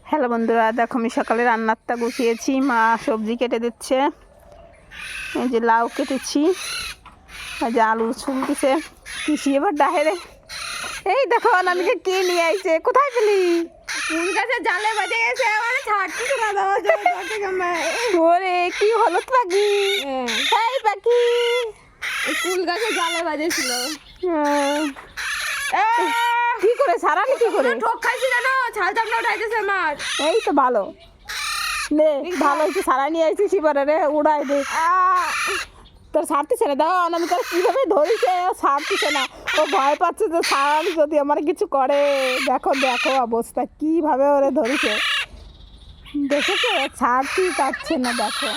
Hello বন্ধুরা, দেখো আমি সকালে রান্নারটা গুছিয়েছি। মা সবজি কেটে দিচ্ছে। এই যে লাউ কেটেছি, এই যে আলু ছুলতেছে। পিসি এবার ডাহেরে এই দেখো অনামিকে কে নিয়ে আইছে। কোথায় পেলি? ফুল গাছে জালে বাজে গেছে, আমার ছাড়তে না দেওয়া যায়। ওরে কি হলুদ পাখি! এই পাখি ফুল গাছে জালে বাজেছিল। কি করে সারালি? কি করে ঠোক খাইছিল না, ছাল চামড়া উঠাইতেছে আমার। এই তো ভালো নে, ভালো হয়েছে সারা নিয়ে আইছি। শিবারে রে উড়াই দে। তোর ছাড়তেছে না। দাও অনামিকা কীভাবে ধরেছে, ছাড়তেছে না। ও ভয় পাচ্ছে যে সারালি যদি আমার কিছু করে। দেখো দেখো অবস্থা, কীভাবে ওরে ধরেছে দেখেছো? ছাড়তেই পারছে না। দেখো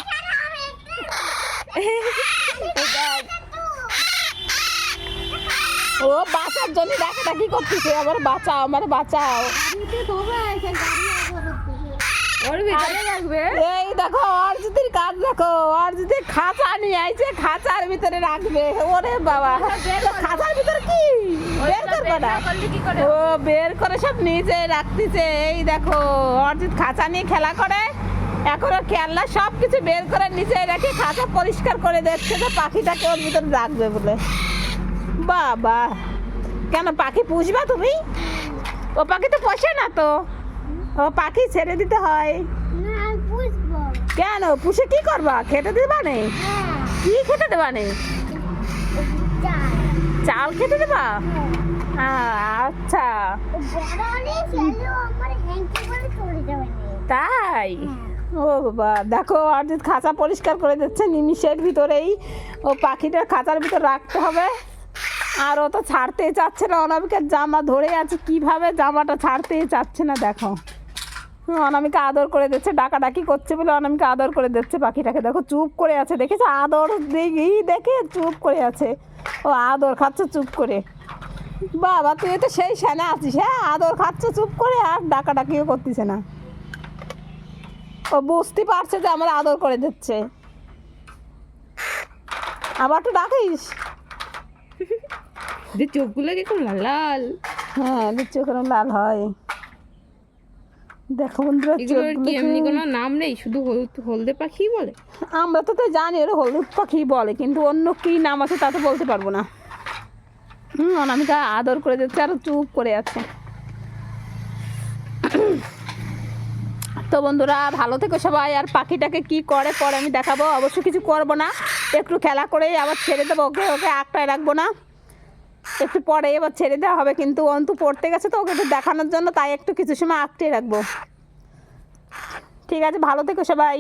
ও বাঁচার জন্য ডাকাডাকি করতেছে, আবার বাঁচাও, আমার বাঁচাও। ওর ভিতরে রাখবে। এই দেখো অর্জিতের কাজ, দেখো অর্জিতের খাঁচা নিয়ে আইছে, খাঁচার ভিতরে রাখবে। ওরে বাবা, খাঁচার ভিতরে কি বের করবে না? ও বের করে সব নিচে রাখতেছে। এই দেখো অর্জিত খাঁচা নিয়ে খেলা করে, এখন ওর খেলনা সব কিছু বের করে নিচে রেখে খাঁচা পরিষ্কার করে দিচ্ছে যে পাখিটাকে ওর ভিতরে রাখবে বলে। বাবা, কেন পাখি পুষবা তুমি? ও পাখি তো পোষে না তো, ও পাখি ছেড়ে দিতে হয়। কেন পুষে কি করবা? খেতে দেবা নে? কি খেতে দেবা নে? চাল খেতে দেবা? আচ্ছা তাই। ও বাবা, দেখো অর্জিত খাঁচা পরিষ্কার করে দিচ্ছে নিমিষের ভিতরেই। ও পাখিটার খাঁচার ভিতর রাখতে হবে। আর ও তো ছাড়তেই চাচ্ছে না। অনামিকার জামা ধরে আছে, কিভাবে জামাটা ছাড়তেই চাচ্ছে না। দেখো অনামিকা আদর করে দিচ্ছে, ডাকাডাকি করছে বলে অনামিকা আদর করে দিচ্ছে পাখিটাকে। দেখো চুপ করে আছে, দেখেছো? আদর দেখে চুপ করে আছে। ও আদর খাচ্ছে চুপ করে। বাবা তুই তো সেই সেনা আছিস। হ্যাঁ, আদর খাচ্ছে চুপ করে, আর ডাকাডাকিও করতেছে না। ও বুঝতে পারছে যে আমার আদর করে দিচ্ছে। আবার তো ডাকিস। চোখগুলো কি লাল লাল। হ্যাঁ, চোখ লাল হয়। দেখো বন্ধুরা, এগুলোর কি এমনি কোনো নাম নেই, শুধু হলদে পাখি বলে? আমরা তো জানি ওরা হলুদ পাখি বলে, কিন্তু অন্য কী নাম আছে তা তো বলতে পারবো না। অনামিকা আদর করে দিচ্ছে আর চুপ করে আছে। তো বন্ধুরা ভালো থেকো সবাই। আর পাখিটাকে কি করে পরে আমি দেখাবো। অবশ্য কিছু করবো না, একটু খেলা করেই আবার ছেড়ে দেবো। ওকে ওকে আঁকটায় রাখবো না, একটু পরে এবার ছেড়ে দেওয়া হবে। কিন্তু অন্তু পড়তে গেছে তো, ওকে একটু দেখানোর জন্য তাই একটু কিছু সময় আঁকটে রাখবো। ঠিক আছে, ভালো থেকো সবাই।